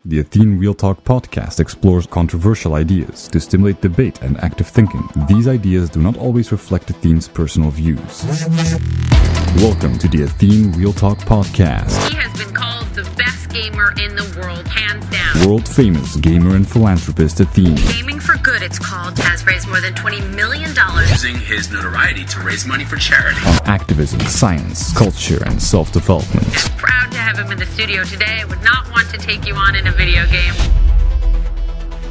The Athene Real Talk Podcast explores controversial ideas to stimulate debate and active thinking. These ideas do not always reflect Athene's personal views. Welcome to the Athene Real Talk Podcast. He has been called the best gamer in the world, hands down. World-famous gamer and philanthropist Athene. Gaming for Good, it's called, has raised more than $20 million. Using his notoriety to raise money for charity. On activism, science, culture, and self-development. Proud to have him in the studio today. I would not want to take you on in a video game.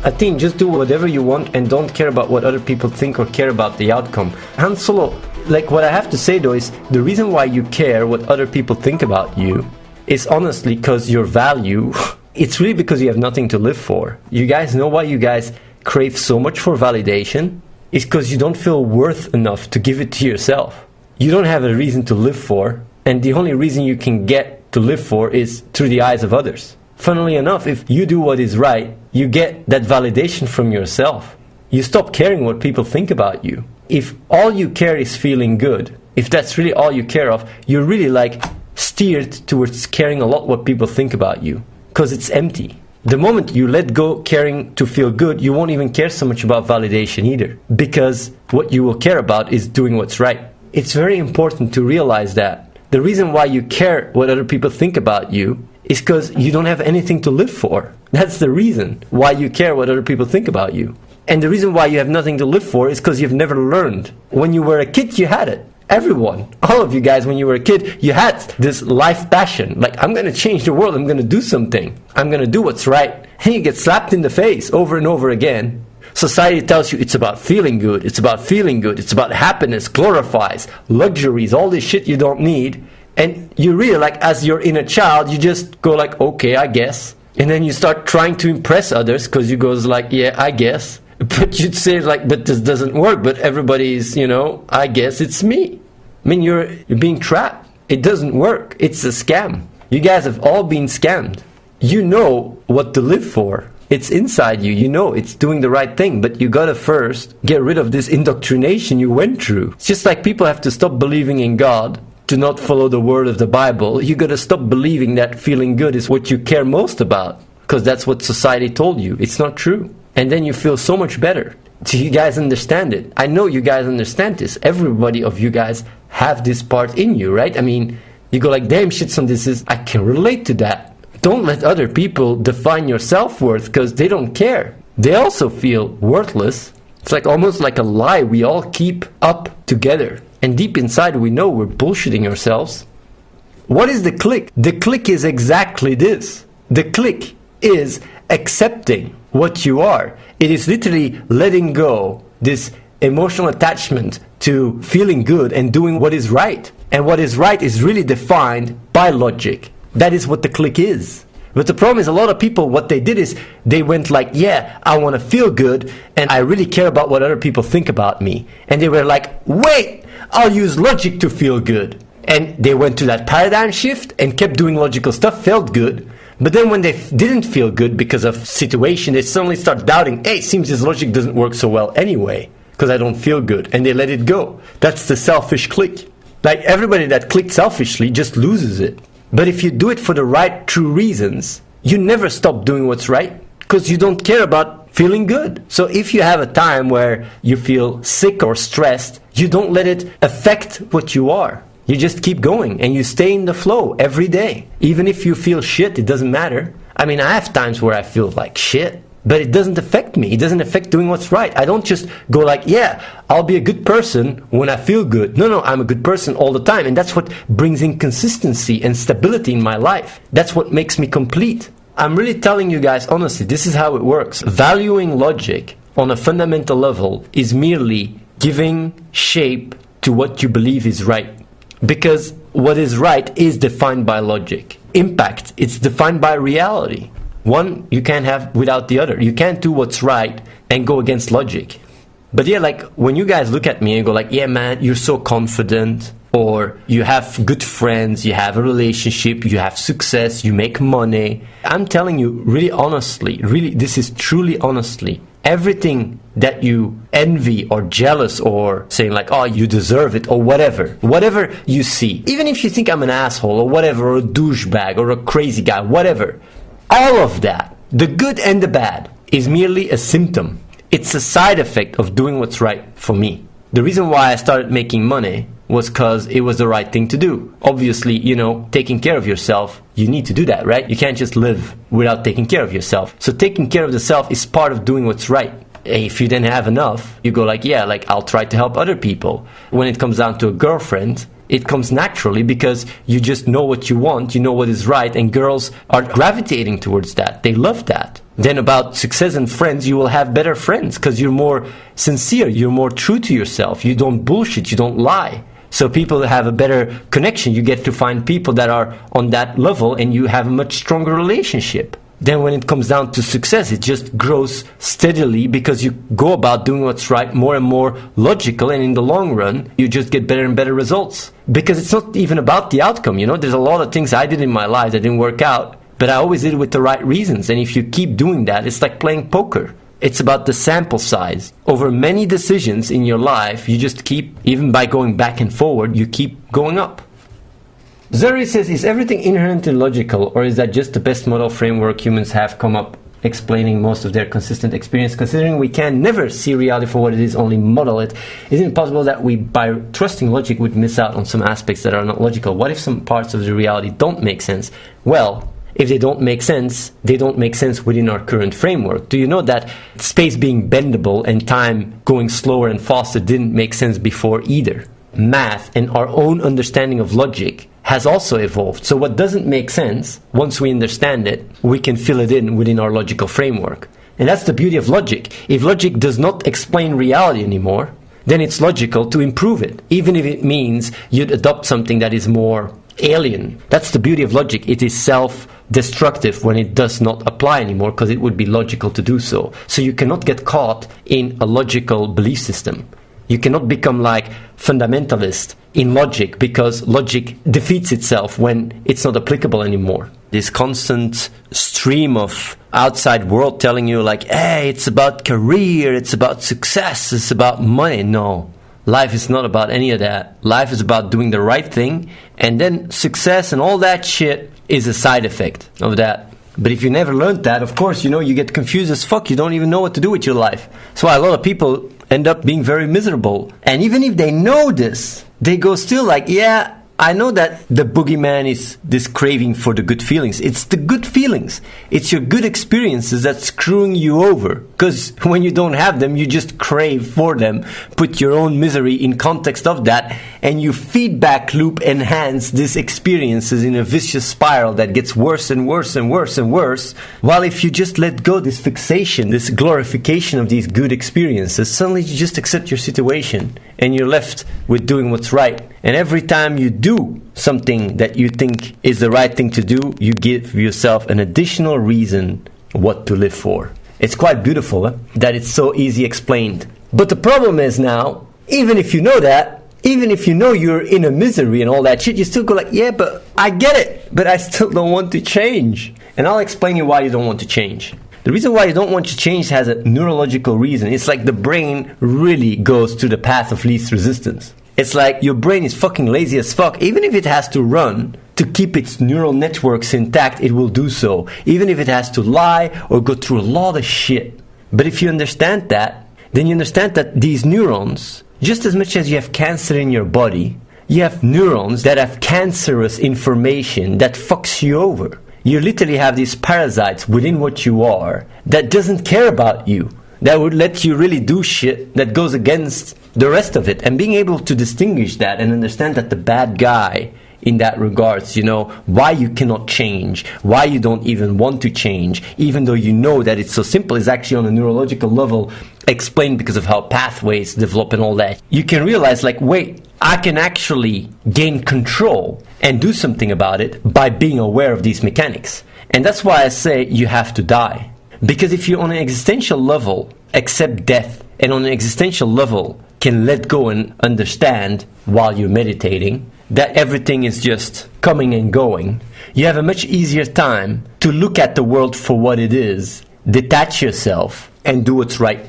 Athene, just do whatever you want and don't care about what other people think or care about the outcome. Han Solo, like what I have to say though is the reason why you care what other people think about you is honestly because your value, it's really because you have nothing to live for. You guys know why you guys crave so much for validation? It's because you don't feel worth enough to give it to yourself. You don't have a reason to live for, and the only reason you can get to live for is through the eyes of others. Funnily enough, if you do what is right, you get that validation from yourself. You stop caring what people think about you. If all you care is feeling good, if that's really all you care of, you're really like steered towards caring a lot what people think about you, because it's empty. The moment you let go caring to feel good, you won't even care so much about validation either, because what you will care about is doing what's right. It's very important to realize that the reason why you care what other people think about you is because you don't have anything to live for. That's the reason why you care what other people think about you. And the reason why you have nothing to live for is because you've never learned. When you were a kid, you had it. Everyone, all of you guys, when you were a kid, you had this life passion. Like, I'm going to change the world. I'm going to do something. I'm going to do what's right. And you get slapped in the face over and over again. Society tells you it's about feeling good. It's about feeling good. It's about happiness, glorifies, luxuries, all this shit you don't need. And you really, like, as your inner child, you just go like, okay, I guess. And then you start trying to impress others because you goes like, yeah, I guess. But you'd say like, but this doesn't work. But everybody's, I guess it's me. I mean, you're being trapped. It doesn't work. It's a scam. You guys have all been scammed. You know what to live for. It's inside you. You know it's doing the right thing. But you gotta first get rid of this indoctrination you went through. It's just like people have to stop believing in God to not follow the word of the Bible. You gotta stop believing that feeling good is what you care most about, because that's what society told you. It's not true. And then you feel so much better. Do you guys understand it? I know you guys understand this. Everybody of you guys have this part in you, right? I mean, you go like, damn, shitson, I can relate to that. Don't let other people define your self-worth, because they don't care. They also feel worthless. It's like almost like a lie we all keep up together. And deep inside we know we're bullshitting ourselves. What is the click? The click is exactly this. The click is accepting what you are. It is literally letting go this emotional attachment to feeling good and doing what is right. And what is right is really defined by logic. That is what the click is. But the problem is a lot of people, what they did is they went like, yeah, I want to feel good and I really care about what other people think about me. And they were like, wait, I'll use logic to feel good. And they went to that paradigm shift and kept doing logical stuff, felt good. But then when they didn't feel good because of situation, they suddenly start doubting, hey, it seems this logic doesn't work so well anyway, because I don't feel good. And they let it go. That's the selfish click. Like everybody that clicked selfishly just loses it. But if you do it for the right, true reasons, you never stop doing what's right, because you don't care about feeling good. So if you have a time where you feel sick or stressed, you don't let it affect what you are. You just keep going and you stay in the flow every day. Even if you feel shit, it doesn't matter. I mean, I have times where I feel like shit, but it doesn't affect me. It doesn't affect doing what's right. I don't just go like, yeah, I'll be a good person when I feel good. No, I'm a good person all the time. And that's what brings in consistency and stability in my life. That's what makes me complete. I'm really telling you guys, honestly, this is how it works. Valuing logic on a fundamental level is merely giving shape to what you believe is right. Because what is right is defined by logic. Impact, it's defined by reality. One you can't have without the other. You can't do what's right and go against logic. But yeah, like when you guys look at me and go like, yeah man, you're so confident, or you have good friends, you have a relationship, you have success, you make money. I'm telling you really honestly, really, this is truly honestly, everything that you envy or jealous or saying like, oh, you deserve it or whatever you see, even if you think I'm an asshole or whatever, or a douchebag or a crazy guy, whatever, all of that The good and the bad is merely a symptom. It's a side effect of doing what's right for me. The reason why I started making money was because it was the right thing to do. Obviously, taking care of yourself, you need to do that, right? You can't just live without taking care of yourself. So taking care of the self is part of doing what's right. If you didn't have enough, you go I'll try to help other people. When it comes down to a girlfriend, it comes naturally because you just know what you want, you know what is right, and girls are gravitating towards that. They love that. Then about success and friends, you will have better friends because you're more sincere, you're more true to yourself, you don't bullshit, you don't lie. So people have a better connection. You get to find people that are on that level and you have a much stronger relationship. Then when it comes down to success, it just grows steadily because you go about doing what's right more and more logical, and in the long run, you just get better and better results. Because it's not even about the outcome, There's a lot of things I did in my life that didn't work out, but I always did it with the right reasons. And if you keep doing that, it's like playing poker. It's about the sample size. Over many decisions in your life, you just keep, even by going back and forward, you keep going up. Zuri says, is everything inherently logical, or is that just the best model framework humans have come up explaining most of their consistent experience? Considering we can never see reality for what it is, only model it, isn't it possible that we, by trusting logic, would miss out on some aspects that are not logical? What if some parts of the reality don't make sense? Well, if they don't make sense, they don't make sense within our current framework. Do you know that space being bendable and time going slower and faster didn't make sense before either? Math and our own understanding of logic has also evolved. So what doesn't make sense, once we understand it, we can fill it in within our logical framework. And that's the beauty of logic. If logic does not explain reality anymore, then it's logical to improve it, even if it means you'd adopt something that is more alien. That's the beauty of logic. It is self-destructive when it does not apply anymore, because it would be logical to do so. So you cannot get caught in a logical belief system. You cannot become like fundamentalist in logic, because logic defeats itself when it's not applicable anymore. This constant stream of outside world telling you hey, it's about career, it's about success, it's about money. No, life is not about any of that. Life is about doing the right thing, and then success and all that shit is a side effect of that. But if you never learned that, of course, you get confused as fuck. You don't even know what to do with your life. That's why a lot of people end up being very miserable. And even if they know this, they go still yeah, I know that the boogeyman is this craving for the good feelings. It's the good feelings. It's your good experiences that's screwing you over. Because when you don't have them, you just crave for them. Put your own misery in context of that, and you feedback loop enhance these experiences in a vicious spiral that gets worse and worse and worse and worse. While if you just let go this fixation, this glorification of these good experiences, suddenly you just accept your situation and you're left with doing what's right. And every time you do something that you think is the right thing to do, you give yourself an additional reason what to live for. It's quite beautiful that it's so easy explained. But the problem is now, even if you know that, even if you know you're in a misery and all that shit, you still go yeah, but I get it, but I still don't want to change. And I'll explain you why you don't want to change. The reason why you don't want to change has a neurological reason. It's like the brain really goes to the path of least resistance. It's like your brain is fucking lazy as fuck. Even if it has to run to keep its neural networks intact, it will do so. Even if it has to lie or go through a lot of shit. But if you understand that, then you understand that these neurons, just as much as you have cancer in your body, you have neurons that have cancerous information that fucks you over. You literally have these parasites within what you are that doesn't care about you, that would let you really do shit that goes against the rest of it. And being able to distinguish that and understand that the bad guy in that regards, why you cannot change, why you don't even want to change, even though you know that it's so simple, is actually on a neurological level explained because of how pathways develop and all that. You can realize wait, I can actually gain control and do something about it by being aware of these mechanics. And that's why I say you have to die. Because if you on an existential level accept death, and on an existential level can let go and understand while you're meditating that everything is just coming and going, you have a much easier time to look at the world for what it is, detach yourself, and do what's right.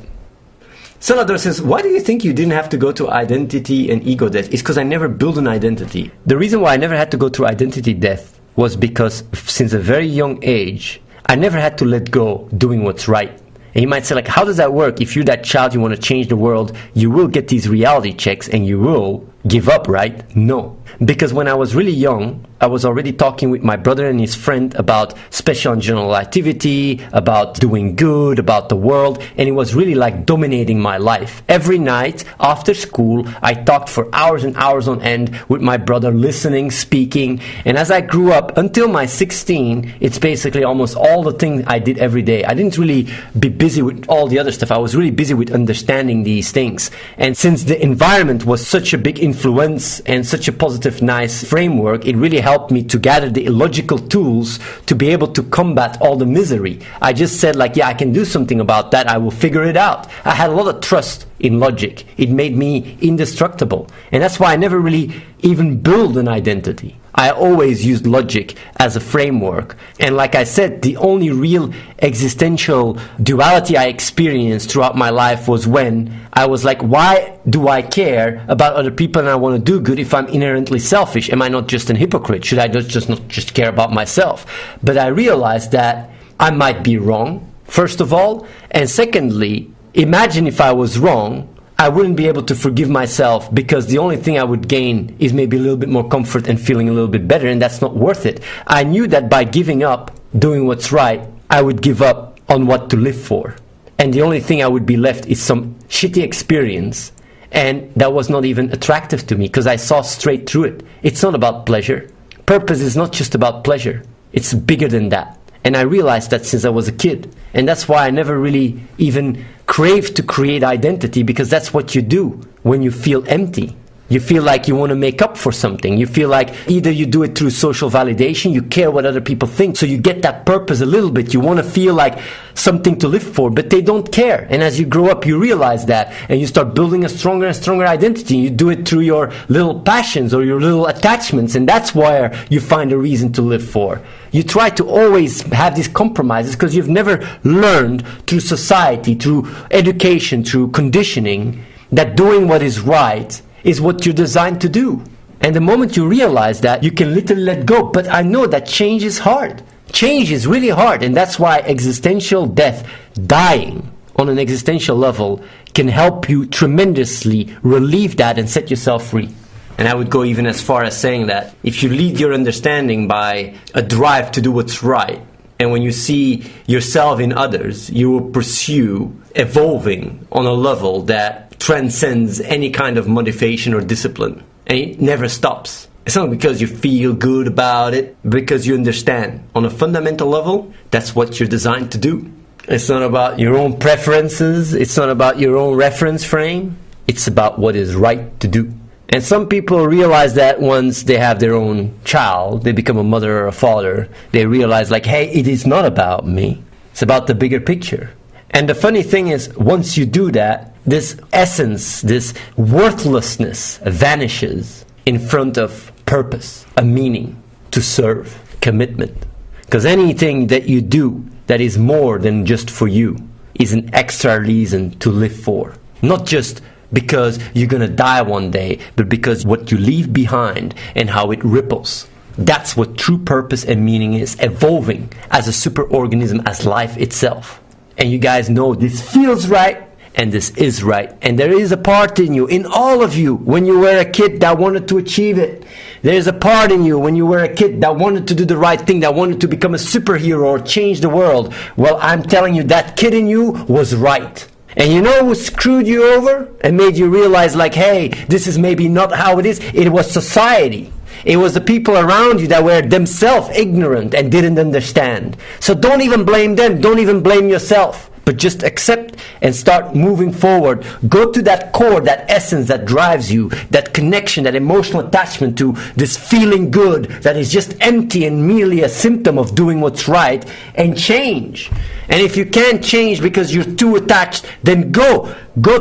Salvador says, why do you think you didn't have to go to identity and ego death? It's because I never built an identity. The reason why I never had to go through identity death was because since a very young age, I never had to let go doing what's right. And you might say, like, how does that work? If you're that child, you want to change the world, you will get these reality checks and you will give up, right? No. Because when I was really young, I was already talking with my brother and his friend about special and general relativity, about doing good, about the world, and it was really like dominating my life. Every night after school, I talked for hours and hours on end with my brother, listening, speaking, and as I grew up, until my 16, it's basically almost all the things I did every day. I didn't really be busy with all the other stuff. I was really busy with understanding these things. And since the environment was such a big influence and such a positive, nice framework, it really helped me to gather the illogical tools to be able to combat all the misery. I just said, like, yeah, I can do something about that. I will figure it out. I had a lot of trust in logic. It made me indestructible. And that's why I never really even built an identity. I always used logic as a framework. And like I said, the only real existential duality I experienced throughout my life was when I was like, why do I care about other people and I want to do good if I'm inherently selfish? Am I not just an hypocrite? Should I just not just care about myself? But I realized that I might be wrong, first of all. And secondly, imagine if I was wrong, I wouldn't be able to forgive myself, because the only thing I would gain is maybe a little bit more comfort and feeling a little bit better, and that's not worth it. I knew that by giving up doing what's right, I would give up on what to live for. And the only thing I would be left is some shitty experience, and that was not even attractive to me because I saw straight through it. It's not about pleasure. Purpose is not just about pleasure. It's bigger than that. And I realized that since I was a kid. And that's why I never really even craved to create identity, because that's what you do when you feel empty. You feel like you want to make up for something. You feel like either you do it through social validation, you care what other people think, so you get that purpose a little bit. You want to feel like something to live for, but they don't care. And as you grow up, you realize that, and you start building a stronger and stronger identity. You do it through your little passions or your little attachments, and that's where you find a reason to live for. You try to always have these compromises because you've never learned through society, through education, through conditioning, that doing what is right is what you're designed to do. And the moment you realize that, you can literally let go. But I know that change is hard. Change is really hard, and that's why existential death, dying on an existential level, can help you tremendously relieve that and set yourself free. And I would go even as far as saying that if you lead your understanding by a drive to do what's right, and when you see yourself in others, you will pursue evolving on a level that transcends any kind of motivation or discipline. And it never stops. It's not because you feel good about it, because you understand. On a fundamental level, that's what you're designed to do. It's not about your own preferences. It's not about your own reference frame. It's about what is right to do. And some people realize that once they have their own child, they become a mother or a father, they realize, like, hey, it is not about me. It's about the bigger picture. And the funny thing is, once you do that, this essence, this worthlessness vanishes in front of purpose, a meaning, to serve, commitment. Because anything that you do that is more than just for you is an extra reason to live for. Not just because you're going to die one day, but because what you leave behind and how it ripples. That's what true purpose and meaning is, evolving as a superorganism, as life itself. And you guys know this feels right, and this is right. And there is a part in you, in all of you, when you were a kid that wanted to achieve it. There is a part in you when you were a kid that wanted to do the right thing, that wanted to become a superhero or change the world. Well, I'm telling you, that kid in you was right. And you know who screwed you over and made you realize, like, hey, this is maybe not how it is? It was society. It was the people around you that were themselves ignorant and didn't understand. So don't even blame them. Don't even blame yourself. But just accept and start moving forward. Go to that core, that essence that drives you, that connection, that emotional attachment to this feeling good that is just empty and merely a symptom of doing what's right, and change. And if you can't change because you're too attached, then go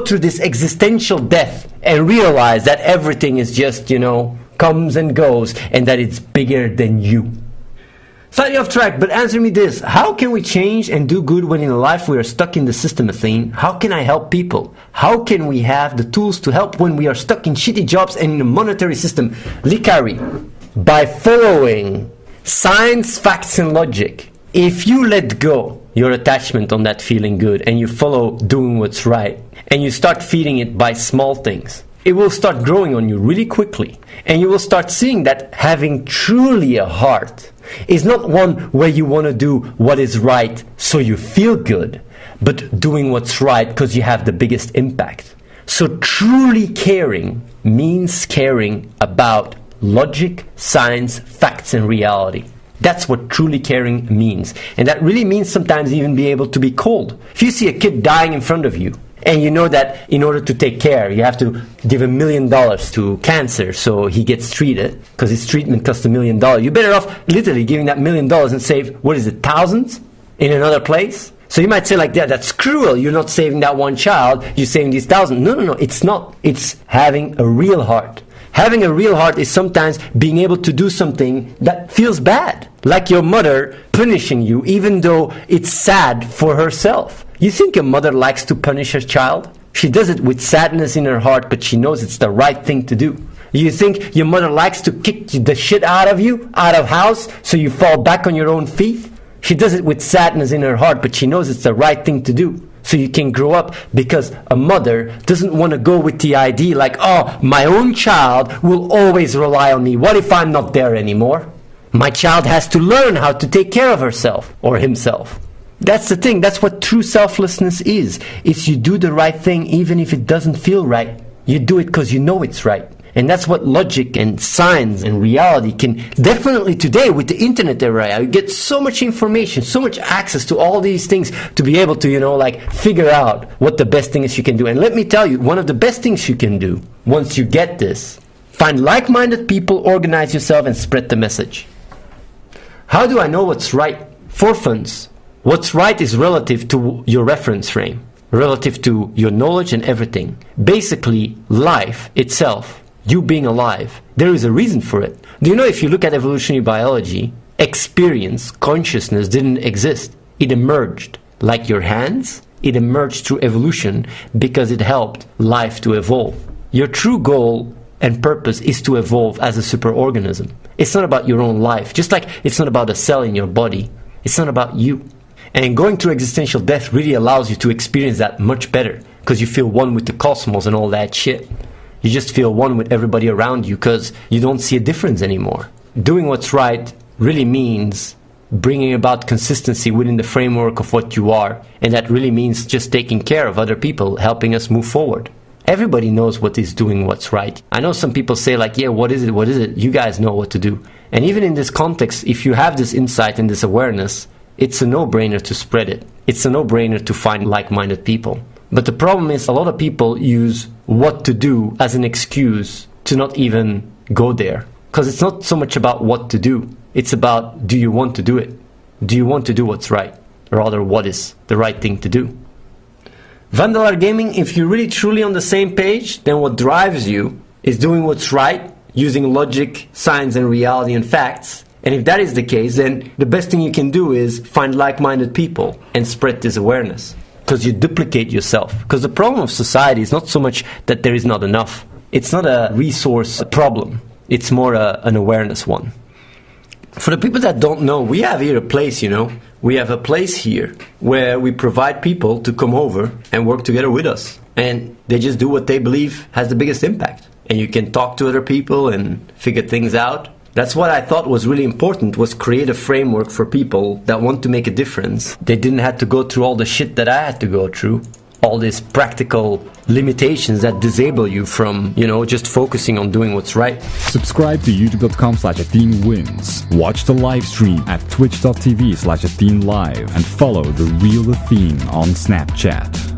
through this existential death and realize that everything is just, comes and goes, and that it's bigger than you. Slightly off track, but answer me this. How can we change and do good when in life we are stuck in the system, Athene? How can I help people? How can we have the tools to help when we are stuck in shitty jobs and in a monetary system? Likari, by following science, facts and logic If you let go your attachment on that feeling good and you follow doing what's right and you start feeding it by small things, it will start growing on you really quickly. And you will start seeing that having truly a heart is not one where you want to do what is right so you feel good, but doing what's right because you have the biggest impact. So truly caring means caring about logic, science, facts, and reality. That's what truly caring means. And that really means sometimes even be able to be cold. If you see a kid dying in front of you, and you know that in order to take care, you have to give $1 million to cancer so he gets treated, because his treatment costs $1 million. You're better off literally giving that $1 million and save, what is it, thousands in another place? So you might say like, that's cruel. You're not saving that one child, you're saving these thousands. No, it's not. It's having a real heart. Having a real heart is sometimes being able to do something that feels bad, like your mother punishing you, even though it's sad for herself. You think your mother likes to punish her child? She does it with sadness in her heart, but she knows it's the right thing to do. You think your mother likes to kick the shit out of you, out of house, so you fall back on your own feet? She does it with sadness in her heart, but she knows it's the right thing to do. So you can grow up, because a mother doesn't want to go with the idea like, oh, my own child will always rely on me. What if I'm not there anymore? My child has to learn how to take care of herself or himself. That's the thing. That's what true selflessness is. It's you do the right thing even if it doesn't feel right. You do it because you know it's right. And that's what logic and science and reality can definitely today with the internet era. You get so much information, so much access to all these things to be able to, figure out what the best thing is you can do. And let me tell you, one of the best things you can do once you get this, find like-minded people, organize yourself, and spread the message. How do I know what's right? For funds. What's right is relative to your reference frame, relative to your knowledge and everything. Basically, life itself. You being alive, there is a reason for it. Do you know, if you look at evolutionary biology, experience, consciousness didn't exist. It emerged. Like your hands, it emerged through evolution because it helped life to evolve. Your true goal and purpose is to evolve as a superorganism. It's not about your own life. Just like it's not about a cell in your body. It's not about you. And going through existential death really allows you to experience that much better, because you feel one with the cosmos and all that shit. You just feel one with everybody around you because you don't see a difference anymore. Doing what's right really means bringing about consistency within the framework of what you are. And that really means just taking care of other people, helping us move forward. Everybody knows what is doing what's right. I know some people say like, yeah, what is it? What is it? You guys know what to do. And even in this context, if you have this insight and this awareness, it's a no-brainer to spread it. It's a no-brainer to find like-minded people. But the problem is a lot of people use what to do as an excuse to not even go there. Because it's not so much about what to do. It's about, do you want to do it? Do you want to do what's right? Rather, what is the right thing to do? Vandalar Gaming, if you're really truly on the same page, then what drives you is doing what's right, using logic, science, and reality and facts. And if that is the case, then the best thing you can do is find like-minded people and spread this awareness. Because you duplicate yourself. Because the problem of society is not so much that there is not enough. It's not a resource problem. It's more an awareness one. For the people that don't know, we have here a place, We have a place here where we provide people to come over and work together with us. And they just do what they believe has the biggest impact. And you can talk to other people and figure things out. That's what I thought was really important, was create a framework for people that want to make a difference. They didn't have to go through all the shit that I had to go through. All these practical limitations that disable you from, just focusing on doing what's right. Subscribe to youtube.com/AtheneWins. Watch the live stream at twitch.tv/AtheneLive and follow The Real Athene on Snapchat.